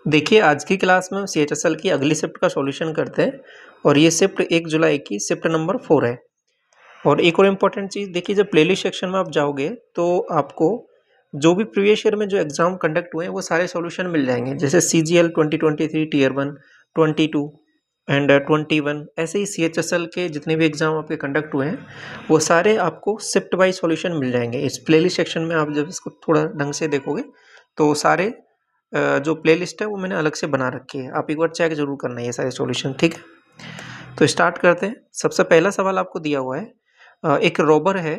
देखिए, आज की क्लास में हम CHSL की अगली शिफ्ट का सॉल्यूशन करते हैं और ये शिफ्ट 1 जुलाई की शिफ्ट नंबर 4 है। और एक और इम्पॉर्टेंट चीज़ देखिए, जब प्लेलिस्ट सेक्शन में आप जाओगे तो आपको जो भी प्रीवियस ईयर में जो एग्ज़ाम कंडक्ट हुए हैं वो सारे सॉल्यूशन मिल जाएंगे। जैसे CGL 2023 टियर 1, 22 एंड 21, ऐसे ही CHSL के जितने भी एग्ज़ाम आपके कंडक्ट हुए हैं वो सारे आपको शिफ्ट वाइज सॉल्यूशन मिल जाएंगे। इस प्लेलिस्ट सेक्शन में आप जब इसको थोड़ा ढंग से देखोगे तो सारे जो प्लेलिस्ट है वो मैंने अलग से बना रखी है। आप एक बार चेक जरूर करना ये सारे सॉल्यूशन, ठीक है। तो स्टार्ट करते हैं। सबसे पहला सवाल आपको दिया हुआ है, एक रॉबर है,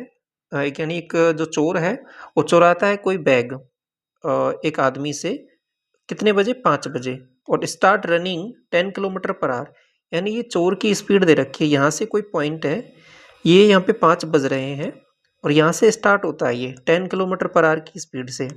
एक यानी एक जो चोर है वो चुराता है कोई बैग एक आदमी से। कितने बजे? 5 बजे। और start running 10 kilometre per hour. यानी ये चोर की स्पीड दे रखी है, यहाँ से कोई पॉइंट है, ये यहाँ पे 5 बज रहे हैं और यहाँ से स्टार्ट होता है ये 10 किलोमीटर पर आवर की स्पीड से।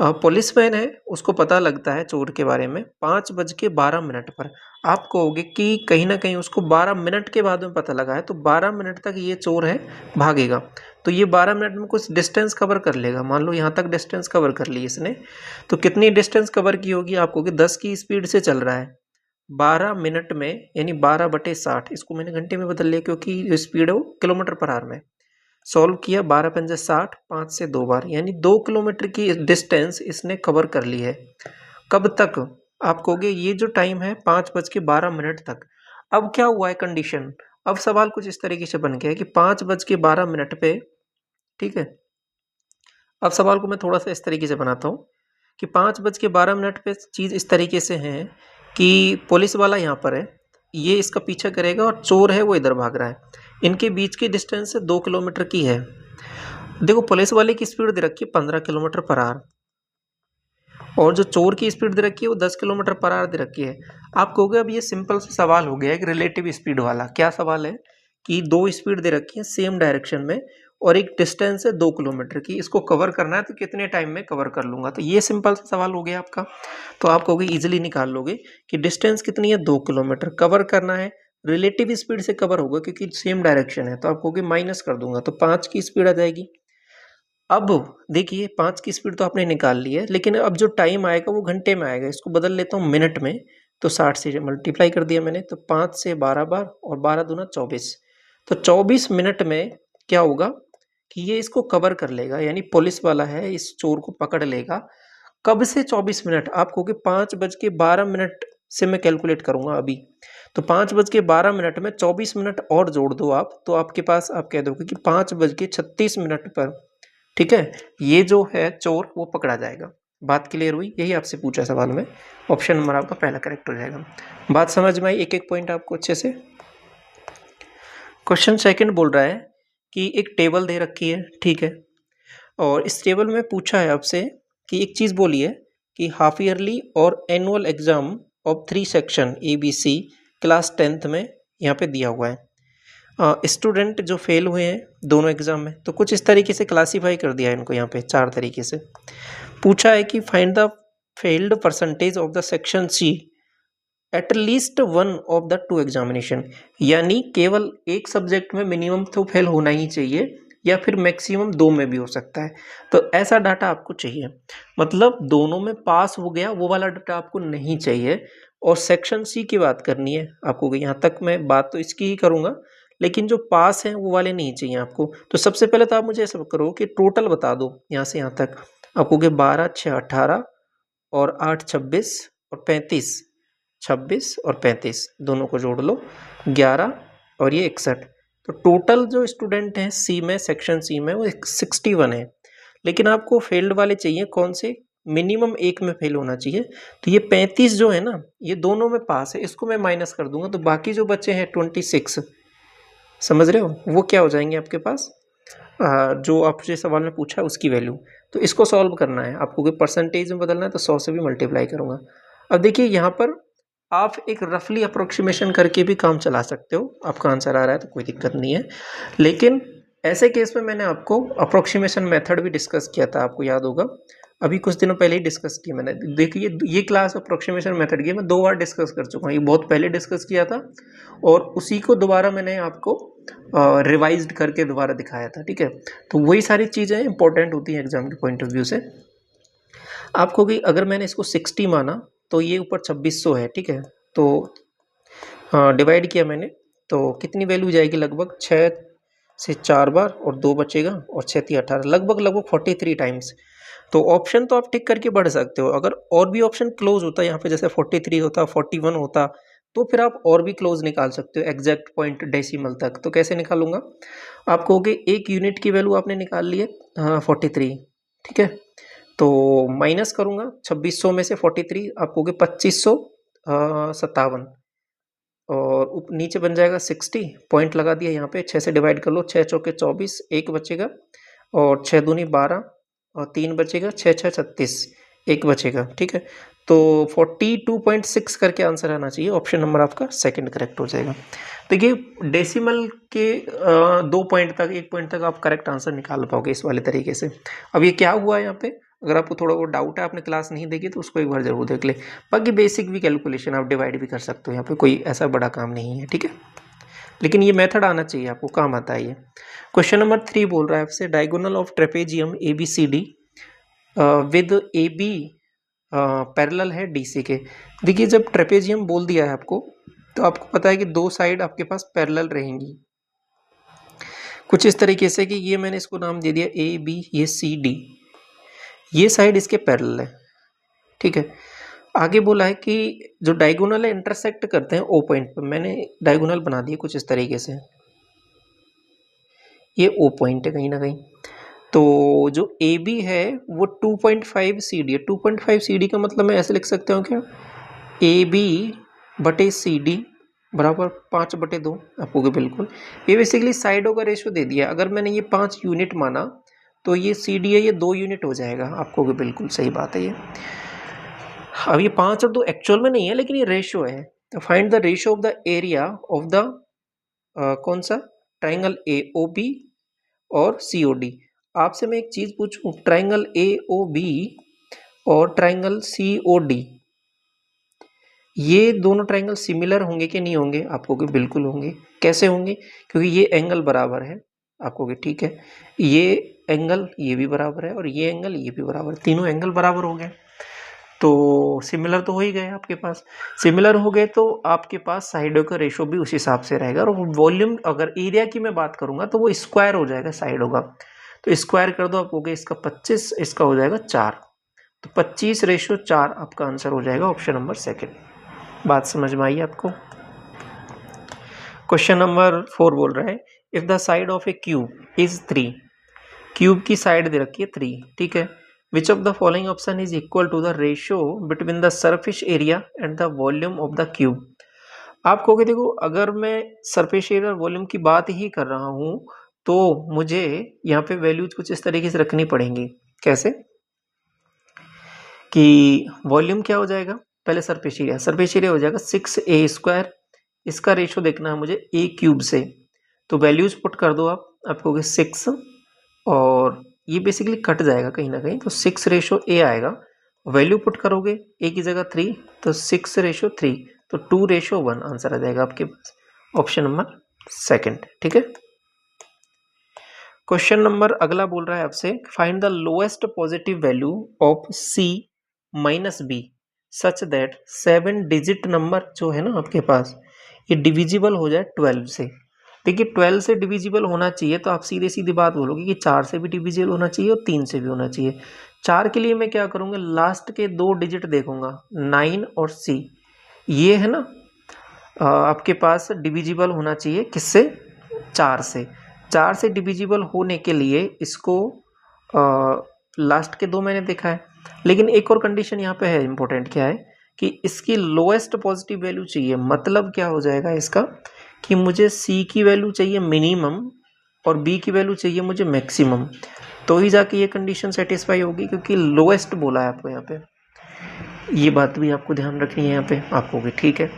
पुलिसमैन है, उसको पता लगता है चोर के बारे में 5:12 पर। आप कहोगे कि कहीं ना कहीं उसको 12 मिनट के बाद में पता लगा है, तो 12 मिनट तक ये चोर है भागेगा, तो ये 12 मिनट में कुछ डिस्टेंस कवर कर लेगा। मान लो यहाँ तक डिस्टेंस कवर कर ली इसने, तो कितनी डिस्टेंस कवर की होगी? आप कहोगे 10 की स्पीड से चल रहा है 12 मिनट में, यानी 12/60। इसको मैंने घंटे में बदल लिया क्योंकि जो स्पीड है वो किलोमीटर पर आवर में। सॉल्व किया, 12×5 = 60, 5 से 2 बार, यानी 2 किलोमीटर की डिस्टेंस इसने कवर कर ली है। कब तक? आप कहोगे ये जो टाइम है 5:12 तक। अब क्या हुआ है कंडीशन? अब सवाल कुछ इस तरीके से बन गया है कि 5:12 पे, ठीक है। अब सवाल को मैं थोड़ा सा इस तरीके से बनाता हूँ कि 5:12 पे चीज़ इस तरीके से है कि पुलिस वाला यहाँ पर है, ये इसका पीछा करेगा और चोर है वो इधर भाग रहा है। इनके बीच की डिस्टेंस 2 किलोमीटर की है। देखो, पुलिस वाले की स्पीड दे रखी है 15 किलोमीटर पर आवर और जो चोर की स्पीड दे रखी है वो 10 किलोमीटर पर आवर दे रखी है। आप कहोगे अब ये सिंपल सा सवाल हो गया, एक रिलेटिव स्पीड वाला। क्या सवाल है कि दो स्पीड दे रखी है सेम डायरेक्शन में और एक डिस्टेंस है 2 किलोमीटर की, इसको कवर करना है तो कितने टाइम में कवर कर लूंगा। तो ये सिंपल सा सवाल हो गया आपका। तो आप कहोगे इजिली निकाल लोगे कि डिस्टेंस कितनी है? 2 किलोमीटर कवर करना है, रिलेटिव स्पीड से कवर होगा क्योंकि सेम डायरेक्शन है। तो आप कहोगे माइनस कर दूंगा, तो 5 की स्पीड आ जाएगी। अब देखिए, 5 की स्पीड तो आपने निकाल ली है, लेकिन अब जो टाइम आएगा वो घंटे में आएगा। इसको बदल लेता हूँ मिनट में, तो 60 से मल्टीप्लाई कर दिया मैंने, तो 5 से 12 बार और 12 दूना 24। तो 24 मिनट में क्या होगा कि ये इसको कवर कर लेगा, यानी पुलिस वाला है इस चोर को पकड़ लेगा। कब से 24 मिनट? आप कहोगे 5:12 से मैं कैलकुलेट करूंगा अभी। तो 5:12 में 24 मिनट और जोड़ दो आप, तो आपके पास आप कह दोगे कि 5:36 पर, ठीक है, ये जो है चोर वो पकड़ा जाएगा। बात क्लियर हुई? यही आपसे पूछा सवाल में, ऑप्शन नंबर आपका पहला करेक्ट हो जाएगा। बात समझ में आई? एक एक पॉइंट आपको अच्छे से। क्वेश्चन सेकंड बोल रहा है कि एक टेबल दे रखी है, ठीक है, और इस टेबल में पूछा है आपसे कि एक चीज़ बोली है कि हाफ ईयरली और annual exam of 3 section ABC class 10th में यहाँ पे दिया हुआ है। स्टूडेंट जो फेल हुए हैं दोनों एग्जाम में, तो कुछ इस तरीके से क्लासीफाई कर दिया है इनको यहाँ पे 4 तरीके से। पूछा है कि find the failed percentage of the section C at least one of the 2 examination. यानी केवल एक सब्जेक्ट में मिनिमम तो फेल होना ही चाहिए या फिर मैक्सिमम 2 में भी हो सकता है। तो ऐसा डाटा आपको चाहिए, मतलब दोनों में पास हो गया वो वाला डाटा आपको नहीं चाहिए। और सेक्शन C की बात करनी है आपको, यहाँ तक मैं बात तो इसकी ही करूँगा, लेकिन जो पास हैं वो वाले नहीं चाहिए आपको। तो सबसे पहले तो आप मुझे ऐसा करो कि टोटल बता दो यहाँ से यहाँ तक। आपको 12 6 18 और 8 26 और 35, 26 और 35 दोनों को जोड़ लो, 11 और ये 61। तो टोटल जो स्टूडेंट हैं सी में, सेक्शन सी में, वो 61 है। लेकिन आपको फेल्ड वाले चाहिए कौन से? मिनिमम एक में फेल होना चाहिए। तो ये 35 जो है ना, ये दोनों में पास है, इसको मैं माइनस कर दूंगा, तो बाकी जो बचे हैं 26, समझ रहे हो, वो क्या हो जाएंगे आपके पास? जो आपसे सवाल में पूछा उसकी वैल्यू। तो इसको सॉल्व करना है आपको, परसेंटेज में बदलना है तो 100 से भी मल्टीप्लाई करूंगा। अब देखिए यहाँ पर आप एक रफली अप्रोक्सीमेशन करके भी काम चला सकते हो, आपका आंसर आ रहा है तो कोई दिक्कत नहीं है। लेकिन ऐसे केस में मैंने आपको अप्रोक्सीमेशन मेथड भी डिस्कस किया था, आपको याद होगा, अभी कुछ दिनों पहले ही डिस्कस किया मैंने। देखिए ये क्लास अप्रोक्सीमेशन मेथड की मैं 2 बार डिस्कस कर चुका हूँ, ये बहुत पहले डिस्कस किया था और उसी को दोबारा मैंने आपको रिवाइज्ड करके दोबारा दिखाया था, ठीक है। तो वही सारी चीज़ें इंपॉर्टेंट होती हैं एग्जाम के पॉइंट ऑफ व्यू से। आप कहोगे अगर मैंने इसको 60 माना तो ये ऊपर 2600 है, ठीक है। तो डिवाइड किया मैंने तो कितनी वैल्यू जाएगी, लगभग 6 से 4 बार और 2 बचेगा और 6 3 18, लगभग 43 टाइम्स। तो ऑप्शन तो आप टिक करके बढ़ सकते हो। अगर और भी ऑप्शन क्लोज होता यहाँ पे, जैसे 43 होता, 41 होता, तो फिर आप और भी क्लोज निकाल सकते हो एग्जैक्ट पॉइंट डेसिमल तक। तो कैसे निकालूंगा, आप कहोगे एक यूनिट की वैल्यू आपने निकाल ली है 43, ठीक है। तो माइनस करूंगा 2600 में से 43, आप कहोगे 2557 और नीचे बन जाएगा 60, पॉइंट लगा दिया यहाँ पे, 6 से डिवाइड कर लो, 6 चौके 24, एक बचेगा और 6 दूनी 12 और 3 बचेगा, 6 6 36, एक बचेगा, ठीक है। तो 42.6 करके आंसर आना चाहिए, ऑप्शन नंबर आपका सेकंड करेक्ट हो जाएगा। तो ये डेसिमल के 2 पॉइंट तक, 1 पॉइंट तक आप करेक्ट आंसर निकाल पाओगे इस वाले तरीके से। अब ये क्या हुआ है यहाँ पे, अगर आपको थोड़ा वो डाउट है, आपने क्लास नहीं देखी तो उसको एक बार जरूर देख ले। बाकी बेसिक भी कैलकुलेशन आप डिवाइड भी कर सकते हो, यहाँ पे कोई ऐसा बड़ा काम नहीं है, ठीक है। लेकिन ये मेथड आना चाहिए आपको, काम आता है ये। क्वेश्चन नंबर 3 बोल रहा है आपसे, diagonal of trapezium ABCD with AB parallel है DC के। देखिए जब ट्रेपेजियम बोल दिया है आपको, तो आपको पता है कि दो साइड आपके पास पैरेलल रहेंगी कुछ इस तरीके से, कि ये मैंने इसको नाम दे दिया AB, ये CD, ये साइड इसके पैरेलल है, ठीक है। आगे बोला है कि जो डायगोनल है इंटरसेक्ट करते हैं O पॉइंट पर, मैंने डायगोनल बना दिया कुछ इस तरीके से, ये O पॉइंट है कहीं ना कहीं। तो जो AB है वो 2.5 CD है। 2.5 CD का मतलब मैं ऐसे लिख सकता हूँ क्या, AB बटे CD बराबर 5/2, आपको बिल्कुल ये बेसिकली साइडों का रेशो दे दिया। अगर मैंने ये 5 यूनिट माना तो ये CD है, ये 2 यूनिट हो जाएगा, आपको बिल्कुल सही बात है ये। अब ये 5 और 2 एक्चुअल में नहीं है, लेकिन ये रेशो है। तो find the ratio of the area of the कौन सा, ट्राइंगल AOB और COD। आपसे मैं एक चीज पूछूं, ट्राइंगल AOB और ट्राइंगल COD, ये दोनों ट्राइंगल सिमिलर होंगे कि नहीं होंगे, आपको कि बिल्कुल होंगे। कैसे होंगे, क्योंकि ये एंगल बराबर है, आपको कि ठीक है, ये एंगल ये भी बराबर है और ये एंगल ये भी बराबर, तीनों एंगल बराबर हो गए, तो सिमिलर तो हो ही गए आपके पास। सिमिलर हो गए तो आपके पास साइडों का रेशो भी उस हिसाब से रहेगा। और वॉल्यूम, अगर एरिया की मैं बात करूंगा तो वो स्क्वायर हो जाएगा साइडों का, तो स्क्वायर कर दो, आप हो गया इसका 25, इसका हो जाएगा 4, तो 25:4 आपका आंसर हो जाएगा, ऑप्शन नंबर सेकंड। बात समझ में आई आपको। क्वेश्चन नंबर 4 बोल रहा है, if the side of a cube is 3, cube की साइड दे रखी है 3, ठीक है। Which of the following option is equal to the ratio between the surface area and the volume of the cube. आप कहोगे देखो, अगर मैं सरफेस एरिया और वॉल्यूम की बात ही कर रहा हूं तो मुझे यहाँ पे वैल्यूज कुछ इस तरीके से रखनी पड़ेंगी। कैसे, कि वॉल्यूम क्या हो जाएगा, पहले सरफेस एरिया हो जाएगा 6a², इसका रेशियो देखना है मुझे a क्यूब से, तो वैल्यूज पुट कर दो आप कहोगे 6, और ये बेसिकली कट जाएगा कहीं ना कहीं, तो 6:a आएगा। वैल्यू पुट करोगे a की जगह 3, तो 6:3, तो 2:1 आंसर आ जाएगा आपके पास, ऑप्शन नंबर सेकंड, ठीक है। क्वेश्चन नंबर अगला बोल रहा है आपसे, find the lowest positive value of C minus B such that 7 digit number जो है ना आपके पास, ये डिविजिबल हो जाए 12 से। देखिए 12 से डिविजिबल होना चाहिए, तो आप सीधे सीधी बात बोलोगे कि 4 से भी डिविजिबल होना चाहिए और 3 से भी होना चाहिए। 4 के लिए मैं क्या करूँगा, लास्ट के 2 डिजिट देखूंगा, 9 और C, ये है ना आपके पास डिविजिबल होना चाहिए किससे, 4 से। 4 से डिविजिबल होने के लिए इसको लास्ट के 2 मैंने देखा है, लेकिन एक और कंडीशन यहाँ पे है, इंपॉर्टेंट क्या है कि इसकी लोएस्ट पॉजिटिव वैल्यू चाहिए। मतलब क्या हो जाएगा इसका, कि मुझे C की वैल्यू चाहिए मिनिमम और B की वैल्यू चाहिए मुझे मैक्सिमम, तो ही जाके ये कंडीशन सेटिस्फाई होगी, क्योंकि लोएस्ट बोला है आपको यहाँ पे। ये बात भी आपको ध्यान रखनी है यहाँ पे, आपको भी ठीक है।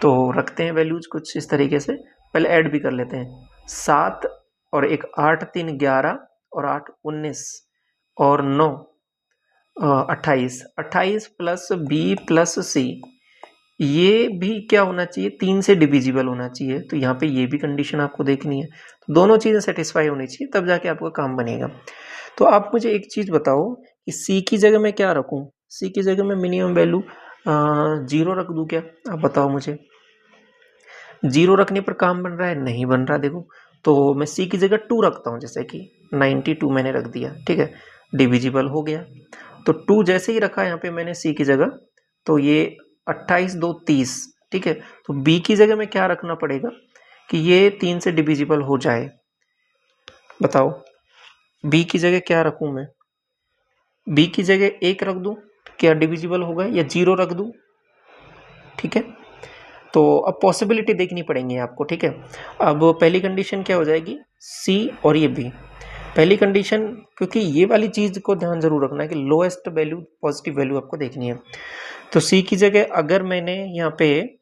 तो रखते हैं वैल्यूज कुछ इस तरीके से, पहले ऐड भी कर लेते हैं, 7 और 1 8 3 11 और 8 19 और 9 28, 28 प्लस B प्लस C, ये भी क्या होना चाहिए, 3 से डिविजिबल होना चाहिए, तो यहाँ पे ये भी कंडीशन आपको देखनी है, तो दोनों चीज़ें सेटिस्फाई होनी चाहिए, तब जाके आपका काम बनेगा। तो आप मुझे एक चीज़ बताओ कि सी की जगह मैं क्या रखूँ, सी की जगह मैं मिनिमम वैल्यू 0 रख दूँ क्या, आप बताओ मुझे। 0 रखने पर काम बन रहा है, नहीं बन रहा देखो। तो मैं सी की जगह 2 रखता हूँ, जैसे कि 92 मैंने रख दिया, ठीक है, डिविजिबल हो गया। तो 2 जैसे ही रखा यहाँ पे मैंने सी की जगह, तो ये 28 2 30, ठीक है। तो बी की जगह में क्या रखना पड़ेगा कि ये 3 से डिविजिबल हो जाए, बताओ बी की जगह क्या रखूँ मैं। बी की जगह 1 रख दूँ, क्या डिविजिबल होगा, या 0 रख दूँ, ठीक है। तो अब पॉसिबिलिटी देखनी पड़ेंगी आपको, ठीक है। अब पहली कंडीशन क्या हो जाएगी, सी और ये बी। पहली कंडीशन, क्योंकि ये वाली चीज़ को ध्यान जरूर रखना है कि लोएस्ट वैल्यू पॉजिटिव वैल्यू आपको देखनी है। तो सी की जगह अगर मैंने यहाँ पे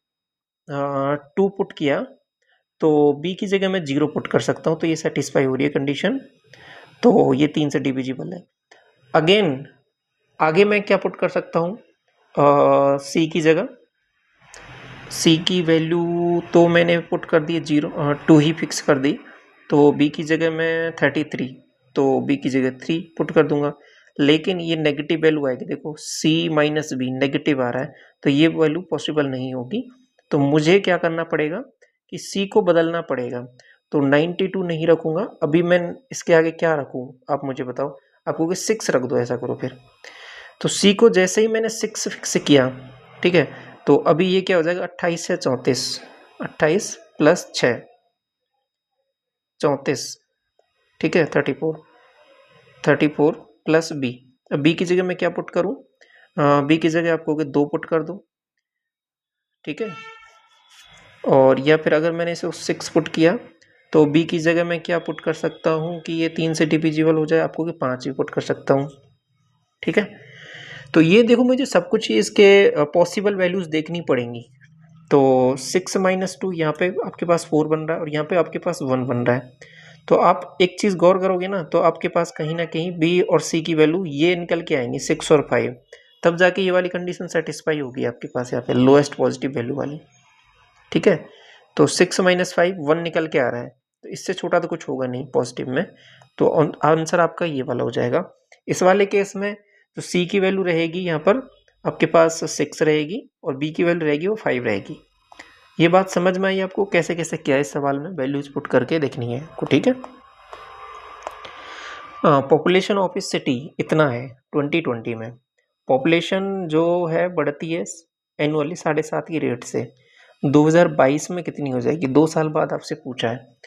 2 पुट किया, तो बी की जगह मैं 0 पुट कर सकता हूँ, तो ये सेटिस्फाई हो रही है कंडीशन। तो ये 3 से डिविजिबल है। अगेन आगे मैं क्या पुट कर सकता हूँ, सी की जगह, सी की वैल्यू तो मैंने पुट कर दी 0, 2 ही फिक्स कर दी। तो बी की जगह मैं 33, तो बी की जगह 3 पुट कर दूंगा। लेकिन ये नेगेटिव वैल्यू आएगी, देखो सी माइनस बी नेगेटिव आ रहा है, तो ये वैल्यू पॉसिबल नहीं होगी। तो मुझे क्या करना पड़ेगा कि सी को बदलना पड़ेगा। तो 92 नहीं रखूंगा, अभी मैं इसके आगे क्या रखूँ, आप मुझे बताओ। आप कहोगे 6 रख दो, ऐसा करो फिर। तो सी को जैसे ही मैंने 6 फिक्स किया, ठीक है, तो अभी ये क्या हो जाएगा, 28 से 34, 28 प्लस 6 34, ठीक है, 34 प्लस बी। अब बी की जगह मैं क्या पुट करूँ, बी की जगह आप कहोगे 2 पुट कर दो, ठीक है। और या फिर अगर मैंने इसे 6 पुट किया, तो बी की जगह मैं क्या पुट कर सकता हूँ कि ये 3 से डिविजिबल हो जाए, आपको कि 5 भी पुट कर सकता हूँ, ठीक है। तो ये देखो, मुझे सब कुछ इसके पॉसिबल वैल्यूज देखनी पड़ेंगी। तो 6 माइनस 2, यहाँ पे आपके पास 4 बन रहा है, और यहाँ पे आपके पास 1 बन रहा है। तो आप एक चीज़ गौर करोगे ना, तो आपके पास कहीं ना कहीं बी और सी की वैल्यू ये निकल के आएंगी 6 और 5, तब जाके ये वाली कंडीशन सेटिस्फाई होगी आपके पास यहाँ पे लोएस्ट पॉजिटिव वैल्यू वाली, ठीक है। तो 6 माइनस 5 1 निकल के आ रहा है, तो इससे छोटा तो कुछ होगा नहीं पॉजिटिव में। तो आंसर आपका ये वाला हो जाएगा। इस वाले केस में जो सी की वैल्यू रहेगी यहाँ पर आपके पास 6 रहेगी, और बी की वैल्यू रहेगी वो 5 रहेगी। ये बात समझ में आई आपको, कैसे कैसे क्या इस सवाल में वैल्यूज पुट करके देखनी है आपको, ठीक है। पॉपुलेशन ऑफ ए सिटी इतना है 2020 में। पॉपुलेशन जो है बढ़ती है एनुअली 7.5 की रेट से। 2022 में कितनी हो जाएगी, 2 साल बाद आपसे पूछा है।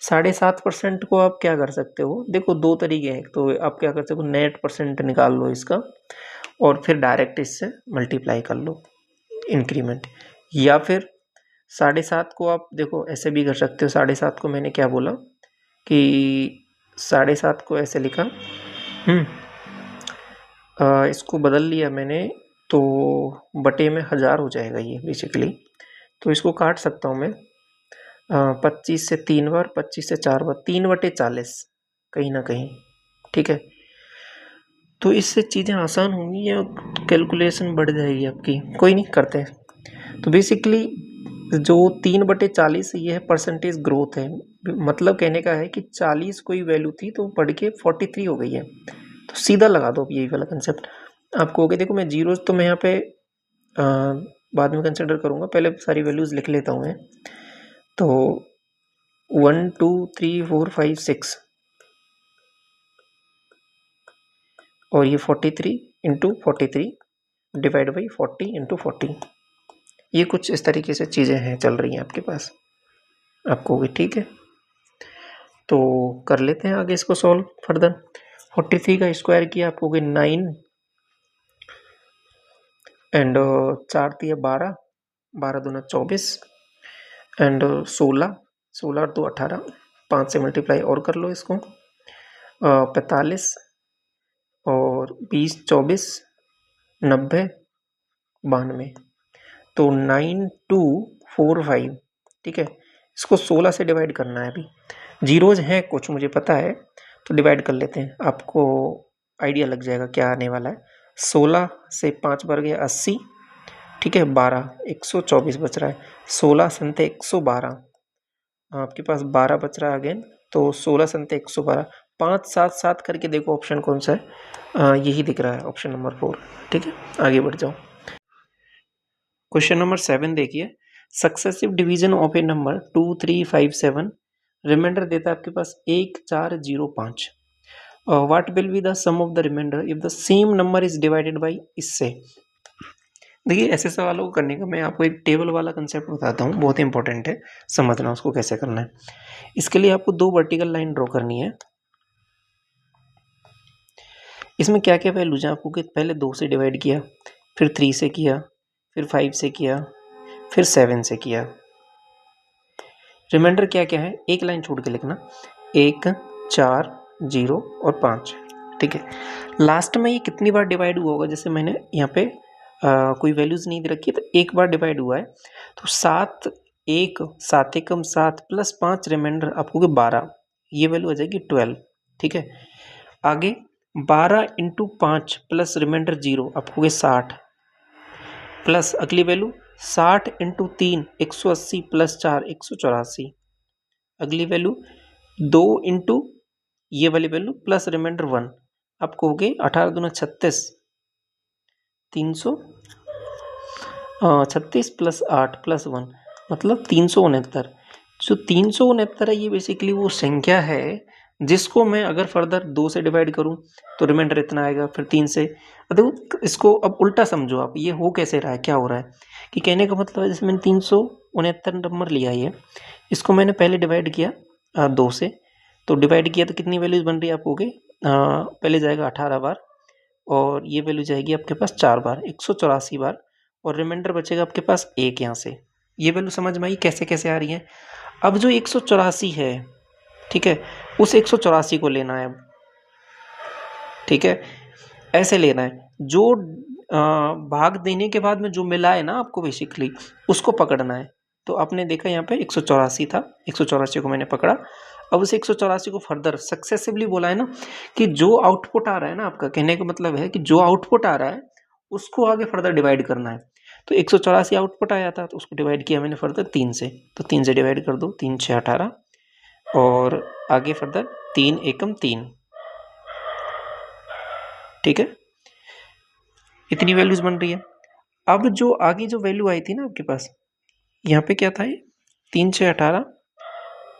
7.5% को आप क्या कर सकते हो, देखो 2 तरीके हैं। तो आप क्या कर सकते हो, नेट परसेंट निकाल लो इसका, और फिर डायरेक्ट इससे मल्टीप्लाई कर लो इंक्रीमेंट। या फिर 7.5 को आप देखो ऐसे भी कर सकते हो। 7.5 को मैंने क्या बोला कि 7.5 को ऐसे लिखा, इसको बदल लिया मैंने, तो बटे में 1000 हो जाएगा ये बेसिकली। तो इसको काट सकता हूँ मैं 25 से 3 बार, 25 से 4 बार, 3/40 कहीं ना कहीं, ठीक है। तो इससे चीज़ें आसान होंगी या कैलकुलेशन बढ़ जाएगी आपकी, कोई नहीं, करते हैं। तो बेसिकली जो 3/40 ये है परसेंटेज ग्रोथ है। मतलब कहने का है कि 40 कोई वैल्यू थी तो बढ़ के 43 हो गई है। तो सीधा लगा दो यही वाला कंसेप्ट। आपको हो गया, देखो मैं जीरोज तो मैं यहाँ पे बाद में कंसिडर करूँगा, पहले सारी वैल्यूज़ लिख लेता हूँ मैं। तो 1 2 3 4 5 6 और ये 43 इंटू 43 डिवाइड बाई 40 इंटू 40। ये कुछ इस तरीके से चीज़ें हैं चल रही हैं आपके पास, आपको भी ठीक है। तो कर लेते हैं आगे इसको सॉल्व फर्दर। 43 का स्क्वायर किया आपको 9 एंड 4 दिया 12, 12 दूना 24 एंड 16, 16 और 2 18, 5 से मल्टीप्लाई और कर लो इसको, 45 और 20 24 90 92। तो 9245, ठीक है। इसको 16 से डिवाइड करना है। अभी जीरोज हैं कुछ मुझे पता है, तो डिवाइड कर लेते हैं, आपको आइडिया लग जाएगा क्या आने वाला है। 16 से 5 बार गया 80, ठीक है, 12 124 बच रहा है। 16 संते 112, आपके पास 12 बच रहा है अगेन, तो 16 संते 112, 5 7 7 करके देखो ऑप्शन कौन सा है, यही दिख रहा है ऑप्शन नंबर 4। ठीक है, आगे बढ़ जाओ। क्वेश्चन नंबर 7 देखिए, successive division of a number 2 3 5 7, remainder देता है आपके पास 1 4 0 5। What will be the sum of the remainder if the same number is divided by इससे। देखिए ऐसे सवालों को करने का मैं आपको एक टेबल वाला कंसेप्ट बताता हूँ, बहुत इंपॉर्टेंट है, समझना उसको कैसे करना है। इसके लिए आपको 2 वर्टिकल लाइन ड्रॉ करनी है। इसमें क्या क्या वैल्यूज हैं आपको, कि पहले 2 से डिवाइड किया, फिर 3 से किया, फिर 5 से किया, फिर 7 से किया। रिमाइंडर क्या क्या है, एक लाइन छोड़ के लिखना, 1 4 0 और 5। ठीक है, लास्ट में ये कितनी बार डिवाइड हुआ होगा, जैसे मैंने यहाँ पे कोई वैल्यूज नहीं दे रखी, तो एक बार डिवाइड हुआ है, तो 7 1 7 एकम 7 प्लस 5 रिमाइंडर आपको 12, ये वैल्यू आ जाएगी 12। ठीक है, आगे 12 इंटू 5 प्लस रिमाइंडर 0 आपको 60, प्लस अगली वैल्यू 60 इंटू 3 180 प्लस 4 184, अगली वैल्यू 2 इंटू ये वाली वैल्यू प्लस रिमाइंडर 1 आपको हो गए 18 दूना 36, 336 प्लस 8 प्लस 1 मतलब 369। जो 369 है ये बेसिकली वो संख्या है जिसको मैं अगर फर्दर 2 से डिवाइड करूं तो रिमाइंडर इतना आएगा, फिर 3 से। देखो इसको अब उल्टा समझो आप, ये हो कैसे रहा है, क्या हो रहा है कि कहने का मतलब है जैसे मैंने 369 नंबर लिया, ये इसको मैंने पहले डिवाइड किया 2 से, तो डिवाइड किया तो कितनी वैल्यूज बन रही है आपको, पहले जाएगा 18 बार और ये वैल्यू जाएगी आपके पास 4 बार 184 बार, और रिमाइंडर बचेगा आपके पास 1 यहाँ से। ये वैल्यू समझ में आई कैसे कैसे आ रही है। अब जो 184 है, ठीक है, उस 184 को लेना है अब, ठीक है, ऐसे लेना है, जो भाग देने के बाद में जो मिला है ना आपको बेसिकली उसको पकड़ना है। तो आपने देखा यहाँ पे 184 था, 184 को मैंने पकड़ा, अब उस 184 को फर्दर सक्सेसिवली बोला है ना, कि जो आउटपुट आ रहा है ना आपका, कहने का मतलब है कि जो आउटपुट आ रहा है उसको आगे फर्दर डिवाइड करना है। तो 184 आउटपुट आया था तो उसको डिवाइड किया मैंने फर्दर 3 से, तो 3 से डिवाइड कर दो, 3 6 18 और आगे फर्दर 3 एकम 3। ठीक है, इतनी वैल्यूज बन रही है। अब जो आगे जो वैल्यू आई थी ना आपके पास, यहाँ पे क्या था, ये 3 6 18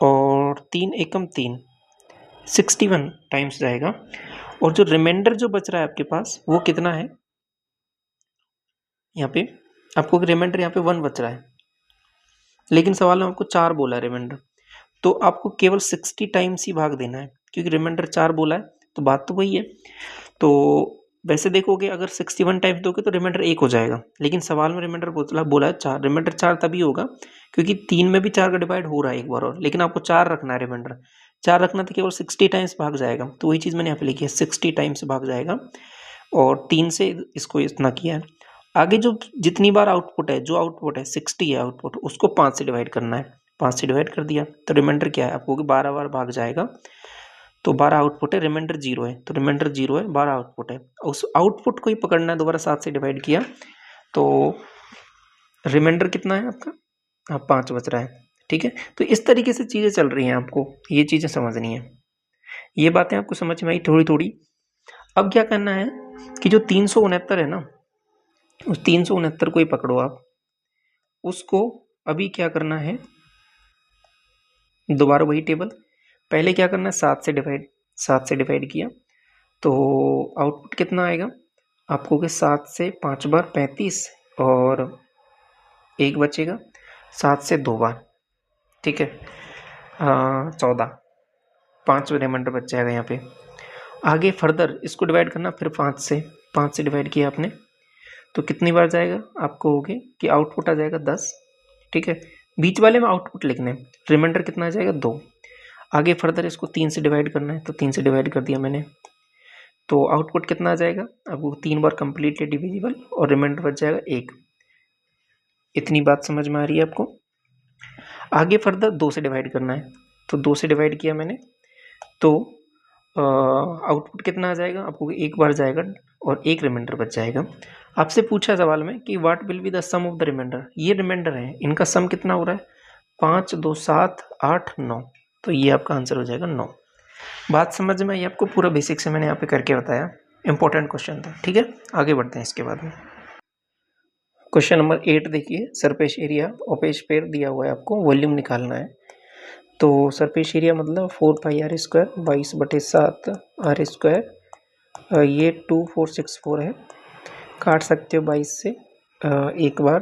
और 3 एकम 3 61 टाइम्स जाएगा, और जो रिमाइंडर जो बच रहा है आपके पास वो कितना है, यहाँ पे आपको रिमाइंडर यहाँ पे 1 बच रहा है, लेकिन सवाल में आपको 4 बोला है रिमाइंडर, तो आपको केवल 60 टाइम्स ही भाग देना है, क्योंकि रिमाइंडर 4 बोला है, तो बात तो वही है। तो वैसे देखोगे अगर 61 टाइम्स दोगे तो रिमाइंडर 1 हो जाएगा, लेकिन सवाल में रिमाइंडर बोला है 4, रिमाइंडर 4 तभी होगा क्योंकि 3 में भी 4 का डिवाइड हो रहा है एक बार और, लेकिन आपको 4 रखना है, रिमाइंडर 4 रखना तो केवल 60 टाइम्स भाग जाएगा, तो वही चीज़ मैंने यहाँ पे लिखी है, 60 टाइम्स भाग जाएगा, और 3 से इसको इतना किया है। आगे जो जितनी बार आउटपुट है, जो आउटपुट है 60 है आउटपुट, उसको 5 से डिवाइड करना है, 5 से डिवाइड कर दिया तो रिमाइंडर क्या है आपको 12 बार भाग जाएगा, तो 12 आउटपुट है, रिमाइंडर 0 है, तो रिमाइंडर 0 है, 12 आउटपुट है, उस आउटपुट को ही पकड़ना है, दोबारा 7 से डिवाइड किया तो रिमाइंडर कितना है आपका, हाँ 5 बच रहा है। ठीक है, तो इस तरीके से चीज़ें चल रही हैं, आपको ये चीज़ें समझनी है, ये बातें आपको समझ में आई थोड़ी थोड़ी। अब क्या करना है कि जो 369 है ना, उस 369 को ही पकड़ो आप, उसको अभी क्या करना है, दोबारा वही टेबल, पहले क्या करना है 7 से डिवाइड किया तो आउटपुट कितना आएगा आपको, कि 7 से 5 बार 35 और 1 बचेगा, 7 से 2 बार, ठीक है 14, 5 रिमाइंडर बच जाएगा यहाँ पे। आगे फर्दर इसको डिवाइड करना, फिर 5 से डिवाइड किया आपने तो कितनी बार जाएगा आपको, हो गए कि आउटपुट आ जाएगा 10। ठीक है, बीच वाले में आउटपुट लिखना है, रिमाइंडर कितना आ जाएगा 2। आगे फर्दर इसको 3 से डिवाइड करना है, तो 3 से डिवाइड कर दिया मैंने, तो आउटपुट कितना आ जाएगा आपको, 3 बार कंप्लीटली डिविजिबल और रिमाइंडर बच जाएगा 1। इतनी बात समझ में आ रही है आपको। आगे फर्दर 2 से डिवाइड करना है, तो 2 से डिवाइड किया मैंने, तो आउटपुट कितना आ जाएगा आपको, 1 बार जाएगा और 1 रिमाइंडर बच जाएगा। आपसे पूछा सवाल में कि what will be the sum of the remainder, ये रिमाइंडर है, इनका सम कितना हो रहा है, 5 2 7 8 9, तो ये आपका आंसर हो जाएगा 9। बात समझ में आई आपको? पूरा बेसिक से मैंने यहाँ पे करके बताया, इंपॉर्टेंट क्वेश्चन था। ठीक है, आगे बढ़ते हैं इसके बाद में। क्वेश्चन नंबर 8 देखिए, surface area of A sphere दिया हुआ है, आपको वॉल्यूम निकालना है। तो सरफेस एरिया मतलब 4πr² 22/7 r²। ये 2464 है, काट सकते हो 22 से एक बार,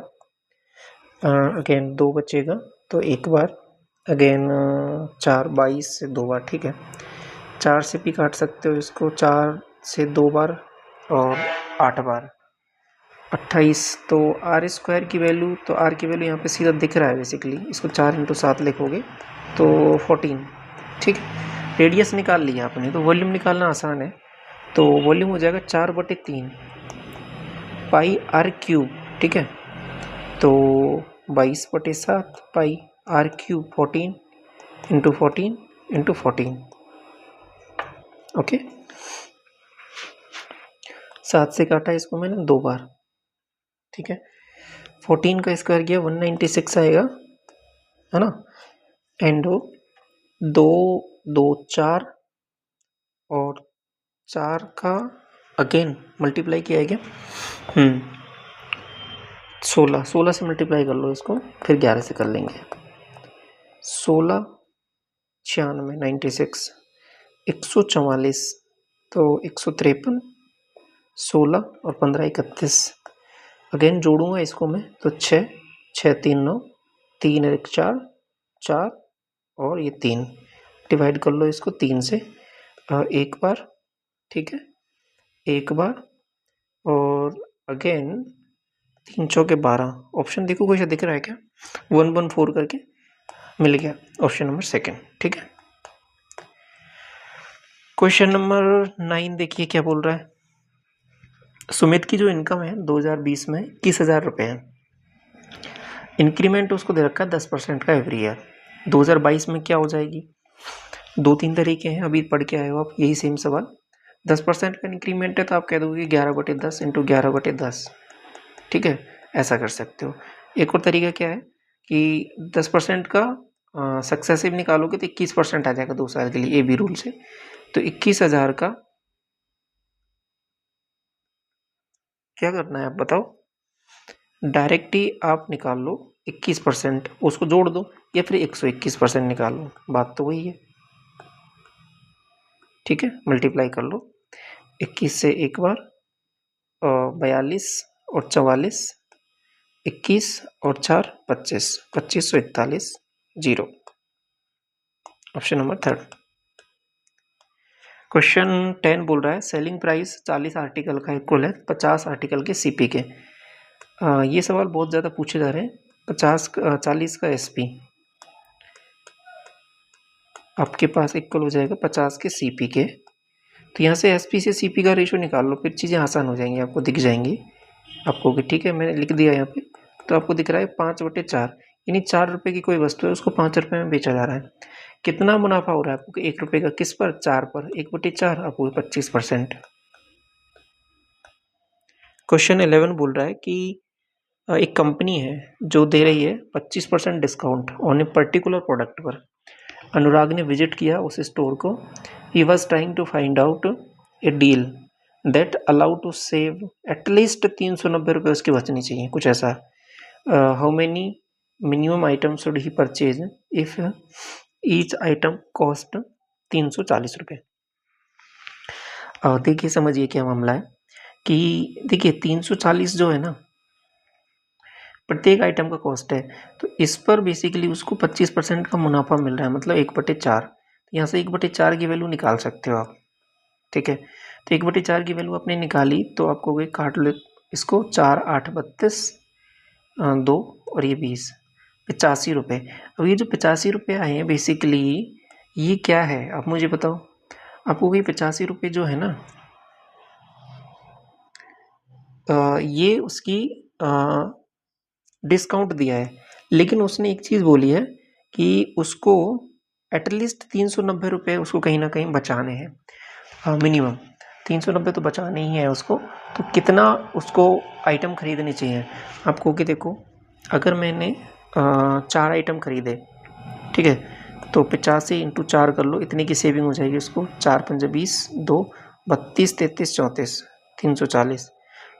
अगेन 2 बचेगा तो एक बार, अगेन 4 22 से 2 बार। ठीक है, 4 से भी काट सकते हो इसको, 4 से 2 बार और 8 बार, 28। तो r² की वैल्यू, तो r की वैल्यू यहाँ पे सीधा दिख रहा है बेसिकली, इसको 4 × 7 लिखोगे तो 14। ठीक, रेडियस निकाल लिया आपने, तो वॉल्यूम निकालना आसान है। तो वॉल्यूम हो जाएगा 4/3 πr³। ठीक है, तो 22/7 πr³ 14 × 14 × 14। ओके, 7 से काटा इसको मैंने 2 बार। ठीक है, 14 का स्क्वायर किया 196 आएगा, है ना। एंड 2 2 4 और 4 का अगेन मल्टीप्लाई किया है क्या? 16 से मल्टीप्लाई कर लो इसको, फिर 11 से कर लेंगे। 16 96 96 144, तो 153, 16 और 15 31। अगेन जोड़ूंगा इसको मैं, तो 6 6 3 9, 3 1 4 4 और ये 3, डिवाइड कर लो इसको 3 से एक बार। ठीक है, एक बार और अगेन 3 चौके 12। ऑप्शन देखो कोई सा दिख रहा है क्या? 114 करके मिल गया, ऑप्शन नंबर सेकंड। ठीक है, क्वेश्चन नंबर 9 देखिए क्या बोल रहा है। सुमित की जो इनकम है 2020 में 21,000 रुपये है, इंक्रीमेंट उसको दे रखा है 10% का एवरी ईयर। 2022 में क्या हो जाएगी? 2-3 तरीके हैं, अभी पढ़ के आए हो आप, यही सेम सवाल। 10% का इंक्रीमेंट है तो आप कह दोगे 11/10 × 11/10। ठीक है, ऐसा कर सकते हो। एक और तरीका क्या है कि 10% का सक्सेसिव निकालोगे तो 21% आ जाएगा 2 साल के लिए, ए बी रूल से। तो 21,000 का क्या करना है आप बताओ? डायरेक्ट ही आप निकाल लो 21%, उसको जोड़ दो, या फिर 121% निकाल लो, बात तो वही है। ठीक है, मल्टीप्लाई कर लो 21 से एक बार, 42 और 44, 21 और 4 25, 2541 0। Option number third. क्वेश्चन 10 बोल रहा है सेलिंग प्राइस 40 आर्टिकल का इक्वल है 50 आर्टिकल के सीपी के। ये सवाल बहुत ज़्यादा पूछे जा रहे हैं। 40 का एसपी आपके पास इक्वल हो जाएगा 50 के सीपी के। तो यहाँ से एसपी से सीपी का रेशो निकाल लो, फिर चीज़ें आसान हो जाएंगी, आपको दिख जाएंगी आपको कि ठीक है मैंने लिख दिया यहाँ पे। तो आपको दिख रहा है 5/4, यानी 4 रुपये की कोई वस्तु है उसको 5 रुपये में बेचा जा रहा है। कितना मुनाफा हो रहा है आपको? 1 रुपये का। किस पर? 4 पर। 1/4 आपको 25%। क्वेश्चन 11 बोल रहा है कि एक कंपनी है जो दे रही है 25% discount on a particular product पर। अनुराग ने विजिट किया उस स्टोर को। He was trying to find out a deal that allow to save at least 390 रुपये उसके बचने चाहिए, कुछ ऐसा। How many minimum item should he purchase if each item cost 340 रुपये। देखिए समझिए क्या मामला है कि देखिए 340 जो है ना प्रत्येक आइटम का कॉस्ट है, तो इस पर बेसिकली उसको 25% का मुनाफा मिल रहा है, मतलब 1/4। यहाँ से 1/4 की वैल्यू निकाल सकते हो आप। ठीक है, तो 1/4 की वैल्यू आपने निकाली तो आपको वही काट लो इसको, 4 8 32 2 और ये 20, 85 रुपये। अब ये जो 85 रुपये आए हैं बेसिकली ये क्या है आप मुझे बताओ। आपको वही 85 रुपये जो है ना ये उसकी डिस्काउंट दिया है, लेकिन उसने एक चीज़ बोली है कि उसको एटलीस्ट 390 रुपये उसको कहीं ना कहीं बचाने हैं, मिनिमम 390 तो बचाने ही है उसको। तो कितना उसको आइटम खरीदने चाहिए आपको कि देखो, अगर मैंने 4 आइटम खरीदे, ठीक है, तो 85 इंटू 4 कर लो, इतने की सेविंग हो जाएगी उसको। 4 पंजे 20, 2 32, 33, 34, 340।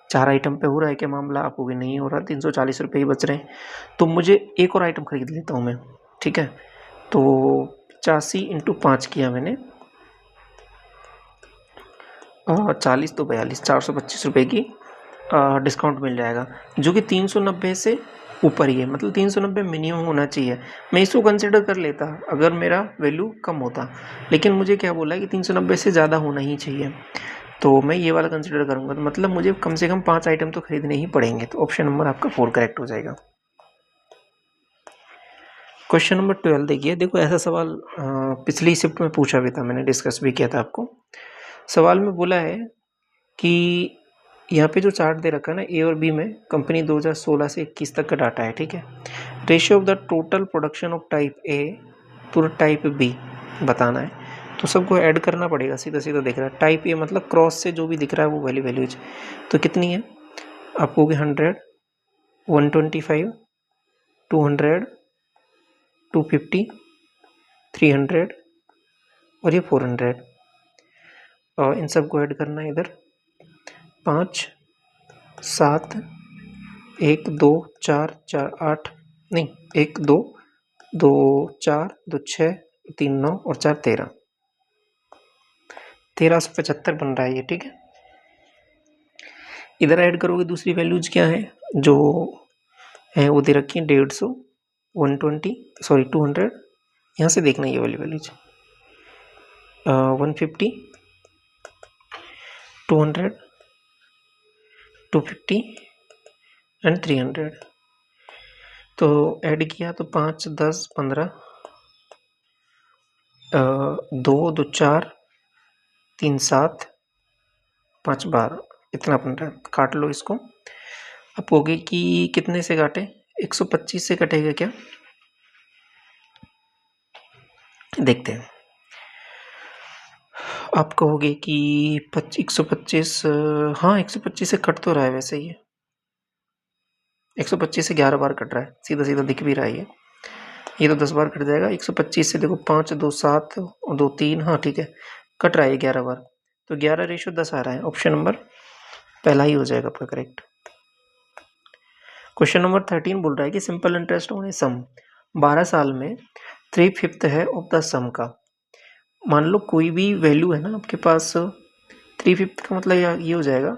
4 आइटम पे हो रहा है क्या मामला? आपको भी नहीं हो रहा, 340 रुपये ही बच रहे हैं। तो मुझे एक और आइटम खरीद लेता हूँ मैं, ठीक है। तो 85 इंटू 5 किया मैंने, 40 तो 42, 425 रुपये की डिस्काउंट मिल जाएगा, जो कि 390 से ऊपर ही है, मतलब 390 मिनिमम होना चाहिए। मैं इसको कंसिडर कर लेता अगर मेरा वैल्यू कम होता, लेकिन मुझे क्या बोला है कि 390 से ज़्यादा होना ही चाहिए, तो मैं ये वाला कंसिडर करूँगा। तो मतलब मुझे कम से कम 5 आइटम तो खरीदने ही पड़ेंगे। तो ऑप्शन नंबर आपका 4 करेक्ट हो जाएगा। क्वेश्चन नंबर 12 देखिए, देखो ऐसा सवाल पिछली शिफ्ट में पूछा भी था, मैंने डिस्कस भी किया था आपको। सवाल में बोला है कि यहाँ पे जो चार्ट दे रखा है ना, ए और बी में कंपनी 2016 से 21 तक का डाटा है, ठीक है। Ratio of the total production of type A to type B बताना है, तो सबको ऐड करना पड़ेगा। सीधा सीधा दिख रहा है टाइप ए मतलब क्रॉस से जो भी दिख रहा है वो वाली वैल्यूज। तो कितनी है आपको? 100, 125, 200, 250, 300 और ये 400, और इन सबको ऐड करना है इधर। 5, 7, 1, 2, 4, 4, 8, नहीं 1, 2, 2, 4, 2, 6, 3, 9 और 4, 13, 1375 बन रहा है ये, ठीक है। इधर ऐड करोगे दूसरी वैल्यूज क्या है जो है वो दे रखी है, 150, 120, सॉरी 200, यहाँ से देखना ये वाली वैल्यूज, 150, 200, 250 एंड 300। तो ऐड किया तो 5, 10, 15, 2, 2, 4, 3, 7, 5, 12, इतना बन रहा है। काट लो इसको। अब होगी कि कितने से काटे? 125 से कटेगा क्या? देखते हैं। आप कहोगे कि 125, हाँ 125 से कट तो रहा है वैसे ही, 125 से 11 बार कट रहा है, सीधा सीधा दिख भी रहा है ये तो 10 बार कट जाएगा। 125 से देखो 5, 2, 7 और 2, 3, हाँ ठीक है, कट रहा है 11 बार, तो 11:10 आ रहा है। ऑप्शन नंबर पहला ही हो जाएगा आपका करेक्ट। क्वेश्चन नंबर 13 बोल रहा है कि सिंपल इंटरेस्ट ऑन ए सम 12 साल में 3/5 है ऑफ द सम का। मान लो कोई भी वैल्यू है ना आपके पास, 3/5 का मतलब ये हो जाएगा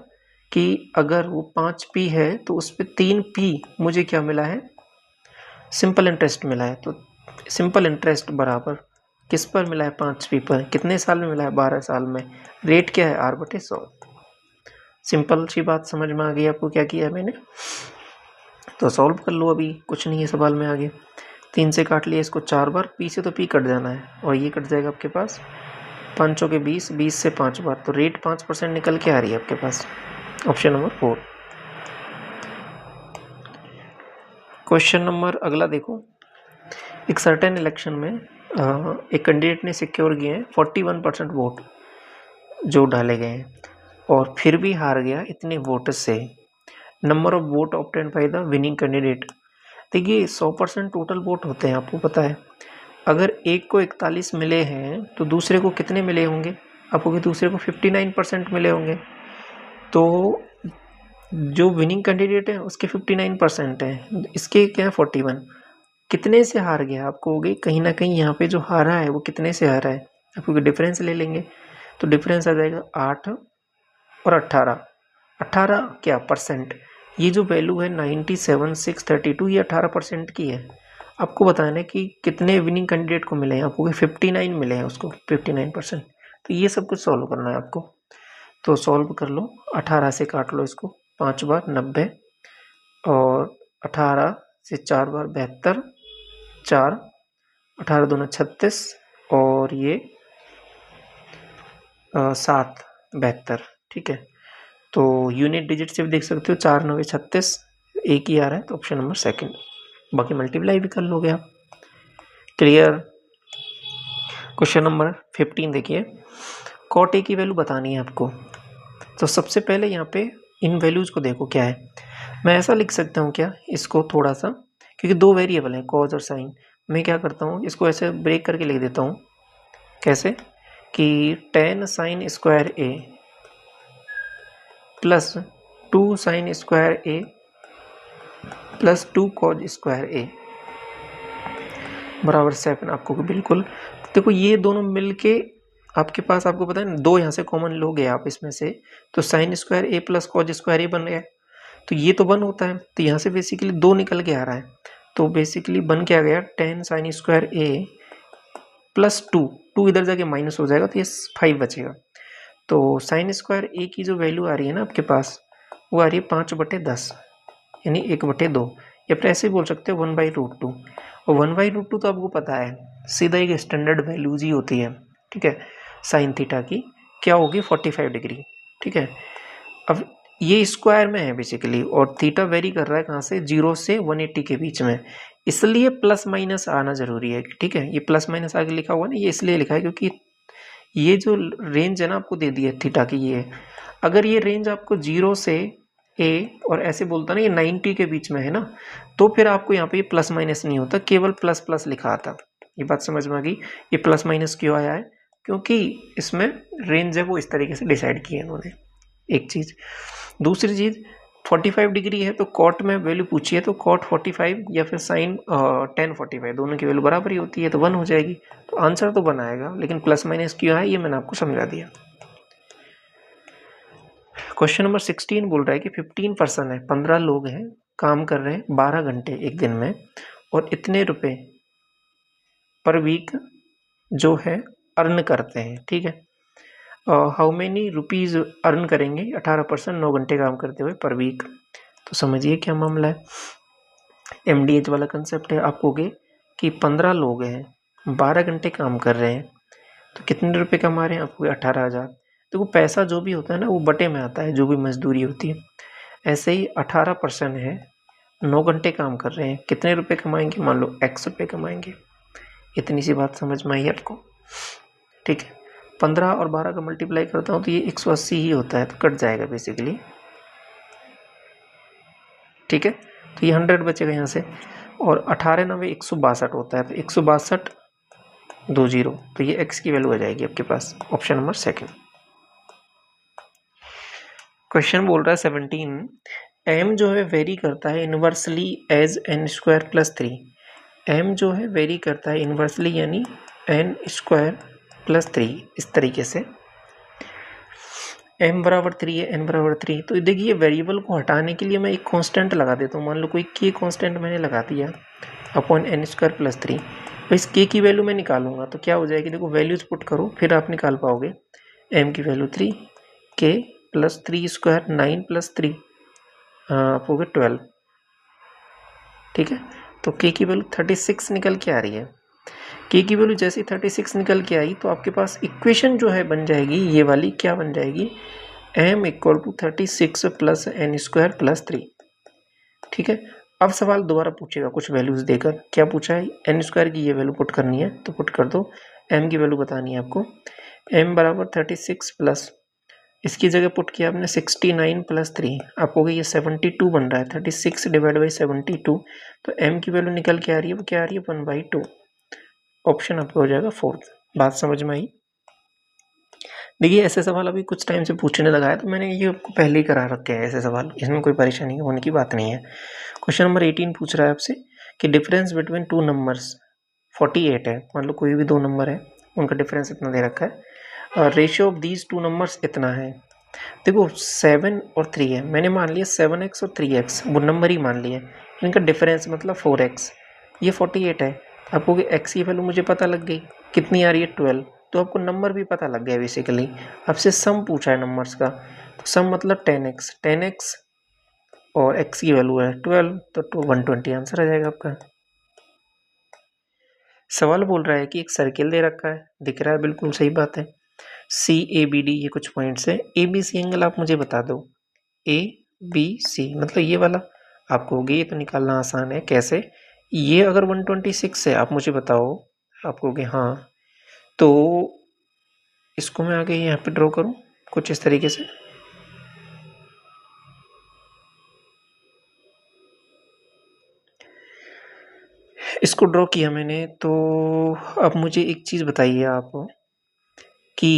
कि अगर वो 5p है तो उस पर 3p मुझे क्या मिला है? सिंपल इंटरेस्ट मिला है। तो सिंपल इंटरेस्ट बराबर किस पर मिला है? 5p पर। कितने साल में मिला है? 12 साल में। रेट क्या है? r/100। सिंपल सी बात समझ में आ गई आपको क्या किया है मैंने? तो सॉल्व कर लो, अभी कुछ नहीं है सवाल में आगे। 3 से काट लिया इसको 4 बार, p से तो p कट जाना है और ये कट जाएगा आपके पास 5 चौके 20, 20 से 5 बार, तो रेट 5% निकल के आ रही है आपके पास। Option number 4। क्वेश्चन नंबर अगला देखो, एक सर्टेन इलेक्शन में एक कैंडिडेट ने सिक्योर किए हैं 41% वोट जो डाले गए हैं, और फिर भी हार गया इतने वोट से। Number of vote obtained by the winning candidate. देखिए 100% टोटल वोट होते हैं, आपको पता है। अगर एक को 41 मिले हैं तो दूसरे को कितने मिले होंगे? आपको कि दूसरे को 59% मिले होंगे। तो जो विनिंग कैंडिडेट है उसके 59% है, इसके क्या है 41। कितने से हार गया? आपको होगी कहीं ना कहीं यहाँ पे जो हारा है वो कितने से हारा है, आपको डिफरेंस ले लेंगे। तो डिफरेंस आ जाएगा 8 और 18। 18 क्या परसेंट? ये जो वैल्यू है 97,632 ये 18% की है। आपको बताना है कि कितने विनिंग कैंडिडेट को मिले हैं। आपको 59 मिले हैं उसको, 59%। तो ये सब कुछ सॉल्व करना है आपको। तो सॉल्व कर लो, 18 से काट लो इसको 5 बार 90, और 18 से 4 बार 72, 4, 18 दूना 36, और ये 7, 72, ठीक है। तो यूनिट डिजिट से भी देख सकते हो, 4, 9, 36, एक ही आ रहा है, तो ऑप्शन नंबर सेकंड। बाकी मल्टीप्लाई भी कर लोगे आप। क्लियर। क्वेश्चन नंबर 15 देखिए, कॉट ए की वैल्यू बतानी है आपको। तो सबसे पहले यहाँ पे इन वैल्यूज को देखो क्या है। मैं ऐसा लिख सकता हूँ क्या इसको थोड़ा सा, क्योंकि दो वेरिएबल हैं कॉज और साइन। मैं क्या करता हूँ, इसको ऐसे ब्रेक करके लिख देता हूँ। कैसे कि tan sin स्क्वायर ए प्लस 2 sin स्क्वायर ए प्लस 2 cos स्क्वायर ए बराबर 7। आपको बिल्कुल देखो ये दोनों मिलके आपके पास, आपको पता है ना, दो यहाँ से कॉमन लोगे आप इसमें से, तो साइन स्क्वायर ए प्लस कॉज स्क्वायर ए बन गया। तो ये तो 1 होता है, तो यहाँ से बेसिकली 2 निकल के आ रहा है, तो बेसिकली बन के आ गया tan साइन स्क्वायर ए प्लस 2 इधर जाके माइनस हो जाएगा, तो ये 5 बचेगा। तो साइन स्क्वायर ए की जो वैल्यू आ रही है ना आपके पास, वो आ रही है 5/10 यानी 1/2, या फिर ऐसे बोल सकते हो 1/√2। और 1/√2 तो आपको पता है सीधा एक स्टैंडर्ड वैल्यूज ही होती है, ठीक है, साइन थीटा की क्या होगी 45 डिग्री, ठीक है। अब ये स्क्वायर में है बेसिकली, और थीटा वेरी कर रहा है कहाँ से, 0 से 180 के बीच में, इसलिए प्लस माइनस आना जरूरी है, ठीक है। ये प्लस माइनस आगे लिखा हुआ ना, ये इसलिए लिखा है क्योंकि ये जो रेंज है ना आपको दे दी है थीटा की, ये अगर ये रेंज आपको 0 से ए और ऐसे बोलता ना ये 90 के बीच में है ना, तो फिर आपको यहाँ पे ये प्लस माइनस नहीं होता, केवल प्लस प्लस लिखा आता। ये बात समझ में आ गई। ये प्लस माइनस क्यों आया है, क्योंकि इसमें रेंज है वो इस तरीके से डिसाइड की है इन्होंने, एक चीज़। दूसरी चीज़ 45 डिग्री है तो कॉट में वैल्यू पूछी है, तो कॉट 45 या फिर साइन tan 45 दोनों की वैल्यू बराबर ही होती है, तो 1 हो जाएगी। तो आंसर तो 1 आएगा, लेकिन प्लस माइनस क्यों है ये मैंने आपको समझा दिया। क्वेश्चन नंबर 16 बोल रहा है कि 15 पर्सन है, 15 लोग हैं, काम कर रहे हैं 12 घंटे एक दिन में, और इतने रुपए पर वीक जो है अर्न करते हैं, ठीक है। हाउ मेनी रुपीज अर्न करेंगे 18% 9 घंटे काम करते हुए पर वीक। तो समझिए क्या मामला है। MDH वाला कंसेप्ट है। आप कहोगे कि 15 लोग हैं 12 घंटे काम कर रहे हैं, तो कितने रुपए कमा रहे हैं, आपको 18,000। देखो पैसा जो भी होता है ना वो बटे में आता है, जो भी मजदूरी होती है। ऐसे ही 18% है, 9 घंटे काम कर रहे हैं, कितने रुपए कमाएंगे, मान लो x रुपए कमाएंगे। इतनी सी बात समझ में आई आपको, ठीक है। 15 और 12 का मल्टीप्लाई करता हूँ तो ये 180 ही होता है, तो कट जाएगा बेसिकली, ठीक है। तो ये 100 बचेगा यहाँ से, और 18 9 162 होता है, तो 162 20, तो ये x की वैल्यू आ जाएगी आपके पास, ऑप्शन नंबर सेकंड। क्वेश्चन बोल रहा है 17, m जो है वेरी करता है inversely as n square plus 3। m जो है वेरी करता है इनवर्सली यानी n स्क्वायर प्लस 3, इस तरीके से m बराबर 3 है, n बराबर 3। तो देखिए वेरिएबल को हटाने के लिए मैं एक कांस्टेंट लगा देता हूँ। मान लो कोई k कांस्टेंट मैंने लगा दिया अपॉन n स्क्वायर प्लस 3। तो इस k की वैल्यू मैं निकालूंगा तो क्या हो जाएगी, देखो वैल्यूज पुट करो फिर आप निकाल पाओगे। m की value 3, k plus 3 square 9 plus 3 आप हो गए 12, ठीक है। तो k की वैल्यू 36 निकल के आ रही है। k की वैल्यू जैसे 36 निकल के आई तो आपके पास इक्वेशन जो है बन जाएगी ये वाली, क्या बन जाएगी, m equal to 36 plus n square plus 3, ठीक है। अब सवाल दोबारा पूछेगा कुछ वैल्यूज देकर, क्या पूछा है, n स्क्वायर की ये वैल्यू पुट करनी है, तो पुट कर दो। m की वैल्यू बतानी है आपको, m बराबर 36 प्लस, इसकी जगह पुट किया आपने 69 प्लस 3, आपको ये 72 बन रहा है, 36 डिवाइड बाई 72, तो m की वैल्यू निकल के आ रही है, वो क्या आ रही है 1/2। ऑप्शन आपका हो जाएगा फोर्थ। बात समझ में आई। देखिए ऐसे सवाल अभी कुछ टाइम से पूछने लगा है, तो मैंने ये आपको पहले ही करा रखे हैं ऐसे सवाल, इसमें कोई परेशानी होने की बात नहीं है। क्वेश्चन नंबर 18 पूछ रहा है आपसे कि डिफरेंस बिटवीन टू नंबर्स 48 है। मान लो कोई भी दो नंबर है, उनका डिफरेंस इतना दे रखा है, ratio of these two numbers इतना है। देखो 7 और 3 है, मैंने मान लिया 7x और 3x वो नंबर ही मान लिया, इनका डिफरेंस मतलब 4x, ये 48 है। आपको x की वैल्यू मुझे पता लग गई, कितनी आ रही है 12, तो आपको नंबर भी पता लग गया बेसिकली। आपसे सम पूछा है नंबर्स का, तो सम मतलब 10x और x की वैल्यू है 12, तो 120 आंसर आ जाएगा आपका। सवाल बोल रहा है कि एक सर्किल दे रखा है, दिख रहा है, बिल्कुल सही बात है, CABD ये कुछ पॉइंट्स है, ABC एंगल आप मुझे बता दो, ABC मतलब ये वाला। आपको होगी ये तो निकालना आसान है, कैसे, ये अगर 126 है आप मुझे बताओ, आपको होगी हाँ, तो इसको मैं आगे यहाँ पे ड्रॉ करूँ कुछ इस तरीके से, इसको ड्रॉ किया मैंने। तो अब मुझे एक चीज़ बताइए आप कि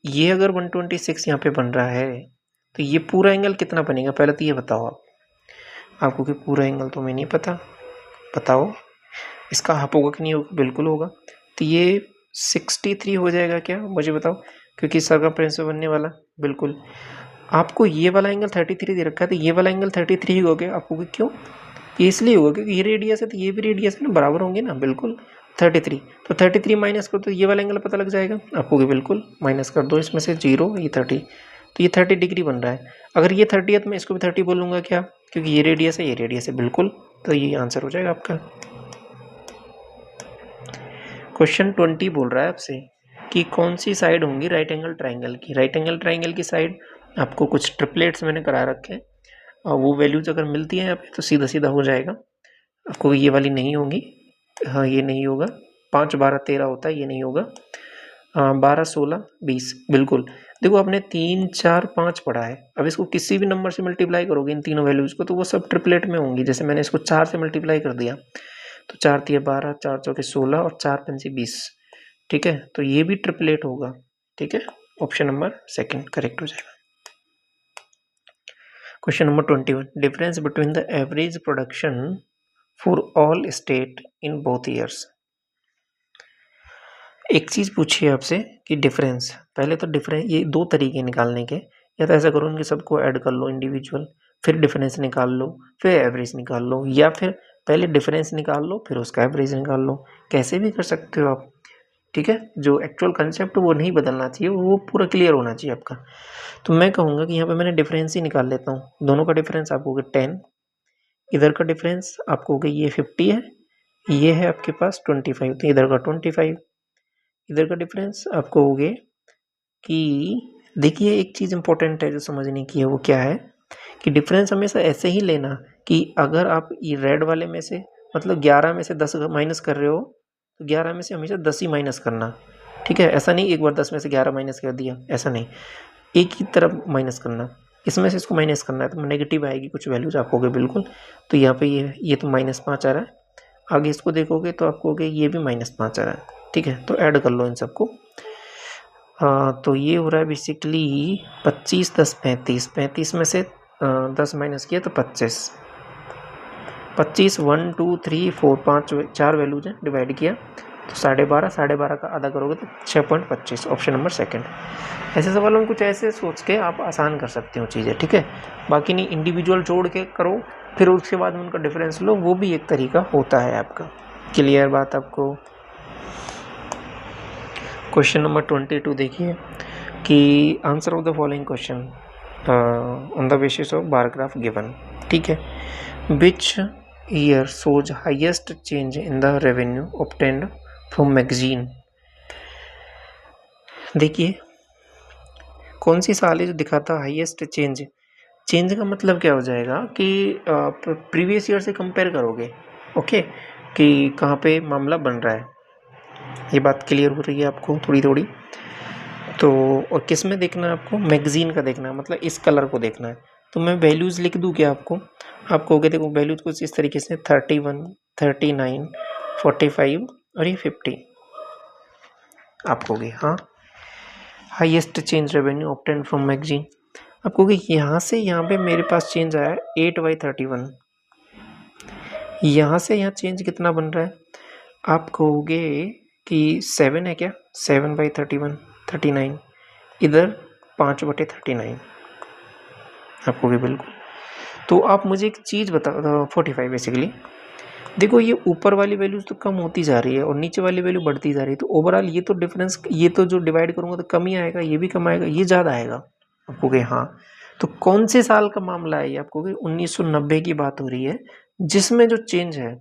ये अगर 126 यहाँ पे बन रहा है तो ये पूरा एंगल कितना बनेगा, पहले तो ये बताओ आप। आपको कि पूरा एंगल तो मैं नहीं पता, बताओ इसका हाफ होगा कि नहीं होगा। बिल्कुल होगा। तो ये 63 हो जाएगा क्या, मुझे बताओ, क्योंकि सर्कमफ्रेंस में बनने वाला। बिल्कुल। आपको ये वाला एंगल 33 दे रखा है तो ये वाला एंगल 33 ही हो गया। आपको कि क्यों, ये इसलिए होगा क्योंकि ये रेडियस है तो ये भी रेडियस है ना, बराबर होंगे ना। बिल्कुल 33, तो 33 माइनस करो तो ये वाला एंगल पता लग जाएगा आपको कि बिल्कुल माइनस कर दो इसमें से 0, ये 30, तो ये 30 डिग्री बन रहा है। अगर ये 30 है तो मैं इसको भी 30 बोलूँगा क्या, क्योंकि ये रेडियस है ये रेडियस है। बिल्कुल, तो ये आंसर हो जाएगा आपका। क्वेश्चन 20 बोल रहा है आपसे कि कौन सी साइड होंगी राइट एंगल ट्राइंगल की। राइट एंगल ट्राइंगल की साइड आपको कुछ ट्रिपलेट्स मैंने करा रखे हैं और वो वैल्यूज अगर मिलती हैं यहाँ पे तो सीधा सीधा हो जाएगा। आपको ये वाली नहीं होगी, हाँ ये नहीं होगा। 5 12 13 होता है, ये नहीं होगा। 12 16 20, बिल्कुल। देखो आपने 3 4 5 पढ़ा है, अब इसको किसी भी नंबर से मल्टीप्लाई करोगे इन तीनों वैल्यूज को तो वो सब ट्रिपलेट में होंगी। जैसे मैंने इसको 4 से मल्टीप्लाई कर दिया तो 4 तिया 12, 4 चौके 16 और 4 पंचे 20, ठीक है। तो ये भी ट्रिपलेट होगा, ठीक है। ऑप्शन नंबर सेकंड करेक्ट हो जाएगा। Question number 21, difference between the average production for all state in both years. एक चीज़ पूछिए आपसे कि डिफरेंस, पहले तो डिफरेंस ये दो तरीके निकालने के, या तो ऐसा करो इनके सबको ऐड कर लो इंडिविजुअल, फिर डिफरेंस निकाल लो, फिर एवरेज निकाल लो, या फिर पहले डिफरेंस निकाल लो फिर उसका एवरेज निकाल लो। कैसे भी कर सकते हो आप, ठीक है। जो एक्चुअल कंसेप्ट वो नहीं बदलना चाहिए, वो पूरा क्लियर होना चाहिए आपका। तो मैं कहूँगा कि यहाँ पे मैंने डिफरेंस ही निकाल लेता हूँ। दोनों का डिफरेंस आपको हो गया 10, इधर का डिफरेंस आपको हो गया ये 50 है, ये है आपके पास 25, तो इधर का 25, इधर का डिफरेंस आपको हो गया कि देखिए एक चीज़ इंपॉर्टेंट है जो समझने की है, वो क्या है कि डिफरेंस हमेशा ऐसे ही लेना कि अगर आप ये रेड वाले में से मतलब 11 में से 10 माइनस कर रहे हो तो 11 में से हमेशा 10 ही माइनस करना, ठीक है। ऐसा नहीं एक बार 10 में से 11 माइनस कर दिया, ऐसा नहीं, एक ही तरफ माइनस करना। इसमें से इसको माइनस करना है तो नेगेटिव आएगी कुछ वैल्यूज आपको होगे, बिल्कुल। तो यहाँ पे ये तो -5 आ रहा है, आगे इसको देखोगे तो आपको होगे ये भी -5 आ रहा है, ठीक है। तो ऐड कर लो इन सबको। तो ये हो रहा है बेसिकली 25 10 35, 35 में से 10 माइनस किया तो 25, 25 1 2 3 4 5 4 वैल्यूज हैं, डिवाइड किया तो 12.5, 12.5 का आधा करोगे तो 6.25, ऑप्शन नंबर सेकंड। ऐसे सवालों में कुछ ऐसे सोच के आप आसान कर सकते हो चीज़ें, ठीक है। बाकी नहीं, इंडिविजुअल जोड़ के करो फिर उसके बाद में उनका डिफरेंस लो, वो भी एक तरीका होता है आपका। क्लियर बात आपको। क्वेश्चन नंबर 22 देखिए कि answer of the following question on the basis of bar graph given, ठीक है। Which year shows highest change in the revenue obtained from magazine. देखिए कौन सी साल है जो दिखाता हाईएस्ट चेंज। चेंज का मतलब क्या हो जाएगा कि प्रीवियस ईयर से कंपेयर करोगे, ओके, कि कहाँ पे मामला बन रहा है। ये बात क्लियर हो रही है आपको थोड़ी थोड़ी। तो और किस में देखना है आपको, मैगजीन का देखना है, मतलब इस कलर को देखना है। तो मैं वैल्यूज़ लिख दूँ क्या आपको, आपको हो देखो वैल्यूज कुछ इस तरीके से 31 39 45 और ये 50 आपको होगी। हाँ, highest change revenue obtained from magazine. आपको यहाँ से यहाँ पे मेरे पास चेंज आया 8/31, यहाँ से यहाँ चेंज कितना बन रहा है, आप कहोगे कि 7 है क्या, 7/31 39, इधर 5/39 आपको भी बिल्कुल। तो आप मुझे एक चीज़ बताओ, 45 बेसिकली। देखो ये ऊपर वाली वैल्यूज तो कम होती जा रही है और नीचे वाली वैल्यू बढ़ती जा रही है, तो ओवरऑल ये तो डिफरेंस, ये तो जो डिवाइड करूँगा तो कम ही आएगा, ये भी कम आएगा, ये ज़्यादा आएगा आपको कि हाँ। तो कौन से साल का मामला है ये, आपको 1990 की बात हो रही है जिसमें जो चेंज है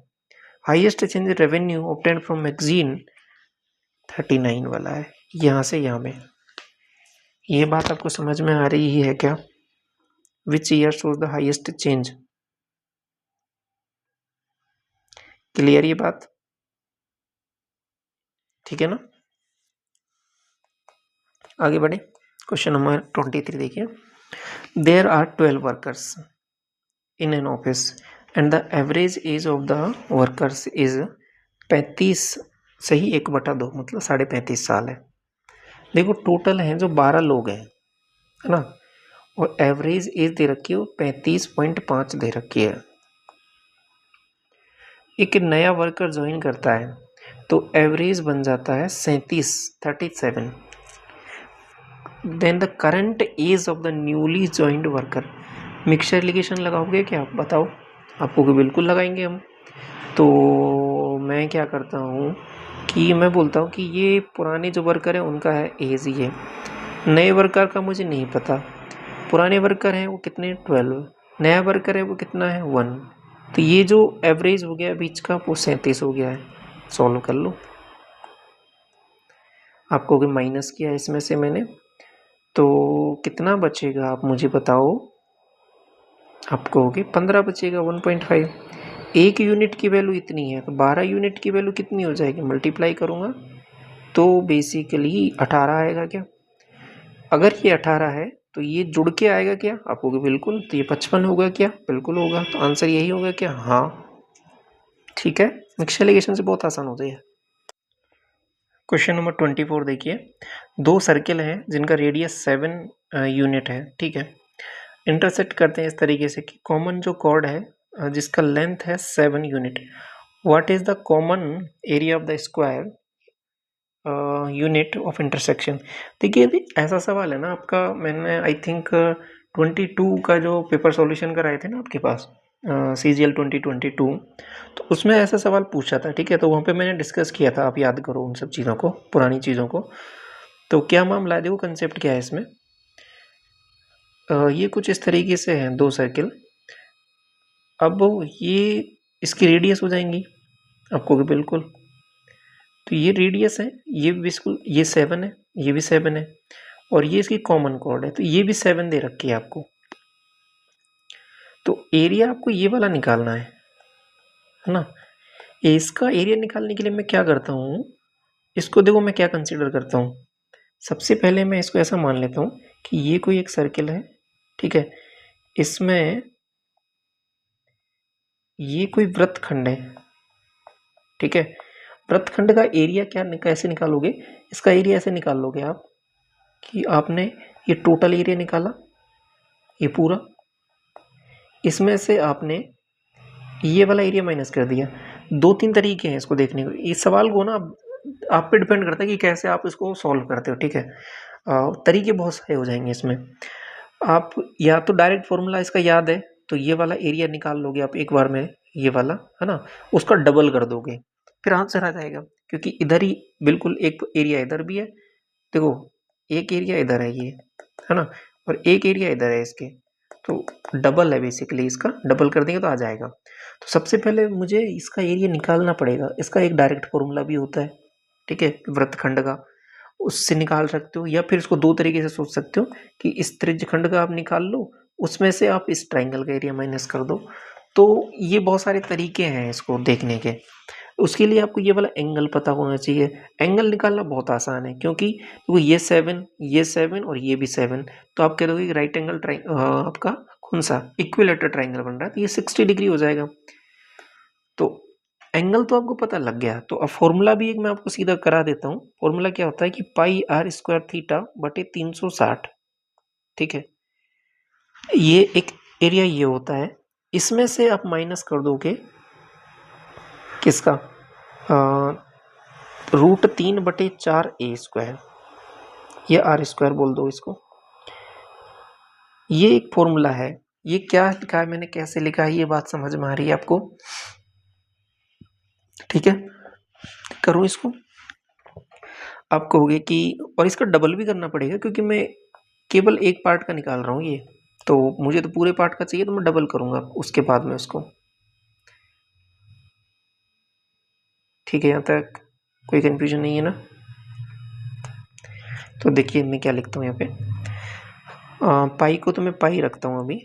highest change revenue obtained from magazine 39 वाला है, यहाँ से यहाँ में। ये बात आपको समझ में आ रही है क्या, which year shows the highest change. Clear ये बात, ठीक है ना। आगे बढ़े, क्वेश्चन नंबर 23 देखिए। There are 12 workers in an office and the average age of the workers is 35 सही 1/2 मतलब 35.5 साल है। देखो टोटल हैं जो 12 लोग हैं, है ना, और एवरेज एज दे रखी है 35.5 दे रखी है। एक नया वर्कर ज्वाइन करता है तो एवरेज बन जाता है 37। Then the current age of the newly joined worker. Mixture alligation लगाओगे क्या, बताओ? आपको कि बिल्कुल लगाएंगे हम। तो मैं क्या करता हूँ कि मैं बोलता हूँ कि ये पुराने जो वर्कर हैं उनका है एज ये, नए वर्कर का मुझे नहीं पता। पुराने वर्कर हैं वो कितने 12, नया वर्कर है वो कितना है 1, तो ये जो एवरेज हो गया बीच का वो 37 हो गया है। सॉल्व कर लो। आपको कि माइनस किया इसमें से मैंने, तो कितना बचेगा आप मुझे बताओ? आपको कि 15 बचेगा 1.5। एक यूनिट की वैल्यू इतनी है तो 12 यूनिट की वैल्यू कितनी हो जाएगी, मल्टीप्लाई करूँगा तो बेसिकली 18 आएगा क्या? अगर ये 18 है तो ये जुड़ के आएगा क्या? आपको कि बिल्कुल। तो ये 55 होगा क्या? बिल्कुल होगा। तो आंसर यही होगा क्या? हाँ, ठीक है। मिक्सचर एलिगेशन से बहुत आसान होता है। क्वेश्चन नंबर 24 देखिए, दो सर्किल हैं जिनका रेडियस 7 यूनिट है, ठीक है। इंटरसेक्ट करते हैं इस तरीके से कि कॉमन जो कॉर्ड है जिसका लेंथ है 7 unit, what is the common area of the square unit of intersection. देखिए यदि ऐसा सवाल है ना आपका, मैंने आई थिंक 22 का जो पेपर सॉल्यूशन कराए थे ना आपके पास, CGL 2022, तो उसमें ऐसा सवाल पूछा था, ठीक है। तो वहाँ पे मैंने डिस्कस किया था, आप याद करो उन सब चीज़ों को, पुरानी चीज़ों को। तो क्या मामला है, देखो कंसेप्ट क्या है इसमें। ये कुछ इस तरीके से हैं दो सर्किल। अब ये इसकी रेडियस हो जाएंगी आपको कि बिल्कुल। तो ये रेडियस है, ये बिल्कुल, ये 7 है, ये भी 7 है, और ये इसकी कॉमन कॉर्ड है तो ये भी 7 दे रखी है आपको। तो एरिया आपको ये वाला निकालना है ना। इसका एरिया निकालने के लिए मैं क्या करता हूँ, इसको देखो मैं क्या कंसीडर करता हूँ। सबसे पहले मैं इसको ऐसा मान लेता हूँ कि ये कोई एक सर्किल है, ठीक है। इसमें ये कोई वृत्तखंड है, ठीक है। वृत्तखंड का एरिया क्या कैसे निकालोगे, इसका एरिया ऐसे निकाल लोगे आप कि आपने ये टोटल एरिया निकाला, ये पूरा, इसमें से आपने ये वाला एरिया माइनस कर दिया। 2-3 तरीके हैं इसको देखने को। इस सवाल को ना आप पे डिपेंड करता है कि कैसे आप इसको सॉल्व करते हो, ठीक है। तरीके बहुत सारे हो जाएंगे इसमें। आप या तो डायरेक्ट फॉर्मूला इसका याद है तो ये वाला एरिया निकाल लोगे आप एक बार में, ये वाला है ना, उसका डबल कर दोगे, फिर आंसर आ जाएगा। क्योंकि इधर ही बिल्कुल एक एरिया इधर भी है, देखो एक एरिया इधर है ये, है ना, और एक एरिया इधर है इसके, तो डबल है बेसिकली, इसका डबल कर देंगे तो आ जाएगा। तो सबसे पहले मुझे इसका एरिया निकालना पड़ेगा। इसका एक डायरेक्ट फॉर्मूला भी होता है, ठीक है, वृत्तखंड का, उससे निकाल सकते हो, या फिर इसको दो तरीके से सोच सकते हो कि इस त्रिज्यखंड का आप निकाल लो, उसमें से आप इस ट्राइंगल का एरिया माइनस कर दो। तो ये बहुत सारे तरीके हैं इसको देखने के। उसके लिए आपको ये वाला एंगल पता होना चाहिए। एंगल निकालना बहुत आसान है, क्योंकि वो ये 7 और ये भी 7, तो आप कह दोगे कि राइट एंगल आपका कौन सा इक्विलेटरल ट्राइंगल बन रहा है, तो ये 60 डिग्री हो जाएगा। तो एंगल तो आपको पता लग गया। तो अब फॉर्मूला भी एक मैं आपको सीधा करा देता हूँ। फॉर्मूला क्या होता है कि पाई आर स्क्वायर थीटा बटे 360, ठीक है। ये एक एरिया ये होता है, इसमें से आप माइनस कर दोगे किसका, √3/4 a², ये आर स्क्वायर बोल दो इसको। ये एक फॉर्मूला है। ये क्या लिखा है मैंने, कैसे लिखा है, ये बात समझ में आ रही है आपको, ठीक है। करूँ इसको, आप कहोगे कि, और इसका डबल भी करना पड़ेगा क्योंकि मैं केवल एक पार्ट का निकाल रहा हूँ ये, तो मुझे तो पूरे पार्ट का चाहिए, तो मैं डबल करूँगा उसके बाद में उसको, ठीक है। यहाँ तक कोई कंफ्यूजन नहीं है ना। तो देखिए मैं क्या लिखता हूँ यहाँ पे, पाई को तो मैं पाई रखता हूँ अभी,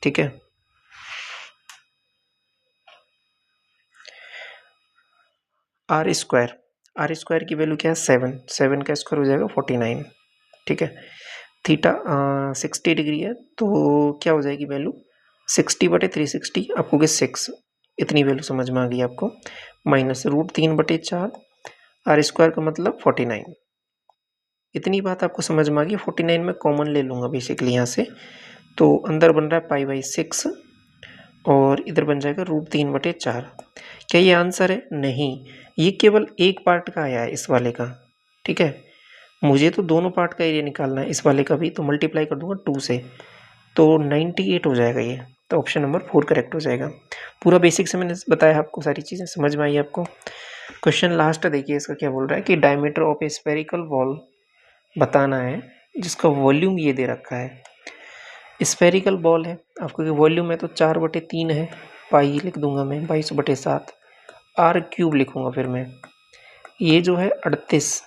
ठीक है। आर स्क्वायर की वैल्यू क्या है 7 का स्क्वायर हो जाएगा 49, ठीक है। थीटा 60 डिग्री है, तो क्या हो जाएगी वैल्यू 60/360, आपको कि 6, इतनी वैल्यू समझ में आ गई आपको। माइनस √3/4 आर स्क्वायर का मतलब 49। इतनी बात आपको समझ में आ गई। 49 में कॉमन ले लूँगा बेसिकली यहाँ से, तो अंदर बन रहा है π/6 और इधर बन जाएगा √3/4। क्या ये आंसर है? नहीं, ये केवल एक पार्ट का आया है इस वाले का, ठीक है। मुझे तो दोनों पार्ट का एरिया निकालना है, इस वाले का भी, तो मल्टीप्लाई कर दूंगा 2 से, तो 98 हो जाएगा ये। तो ऑप्शन नंबर 4 करेक्ट हो जाएगा। पूरा बेसिक से मैंने बताया आपको, सारी चीज़ें समझ में आई आपको। क्वेश्चन लास्ट देखिए, इसका क्या बोल रहा है कि diameter of A spherical ball बताना है जिसका वॉल्यूम ये दे रखा है। स्फेरिकल बॉल है, आपको वॉल्यूम है तो 4/3 है, पाई लिख दूंगा मैं 22/7, r³ लिखूंगा फिर मैं, ये जो है 38,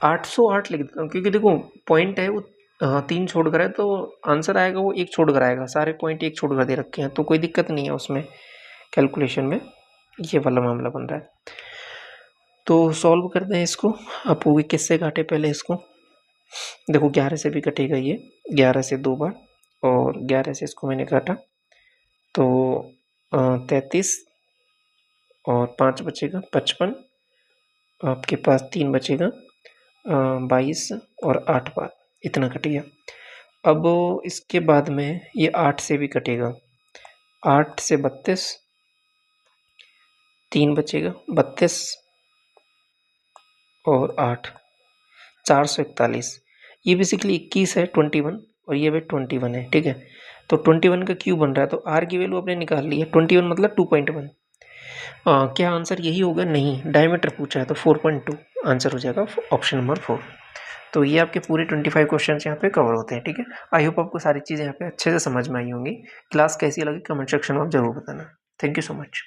808 लिख दूंगा, क्योंकि देखो पॉइंट है वो 3 छोड़कर है, तो आंसर आएगा वो 1 छोड़कर आएगा, सारे पॉइंट 1 छोड़कर दे रखे हैं, तो कोई दिक्कत नहीं है उसमें कैलकुलेशन में, ये वाला मामला बन रहा है। तो सॉल्व करते हैं इसको। आप वो किससे काटे पहले इसको, देखो 11 से भी कटेगा ये, 11 से 2 बार, और 11 से इसको मैंने काटा तो 33 और 5 बचेगा 55, आपके पास 3 बचेगा 22 और 8 बार, इतना कट गया। अब इसके बाद में ये 8 से भी कटेगा, 8 से 32, 3 बचेगा 32 और 8, 441। ये बेसिकली 21 है 21, और ये भी 21 है, ठीक है। तो 21 का क्यूब बन रहा है, तो आर की वैल्यू आपने निकाल ली है, 21 मतलब 2.1। क्या आंसर यही होगा? नहीं, डायमीटर पूछा है तो 4.2 आंसर हो जाएगा, ऑप्शन नंबर 4। तो ये आपके पूरे 25 क्वेश्चन यहाँ पे कवर होते हैं, ठीक है। आई होप आपको सारी चीज़ें यहाँ पे अच्छे से समझ में आई होंगी। क्लास कैसी लगी कमेंट सेक्शन में आप जरूर बताना। Thank you so much.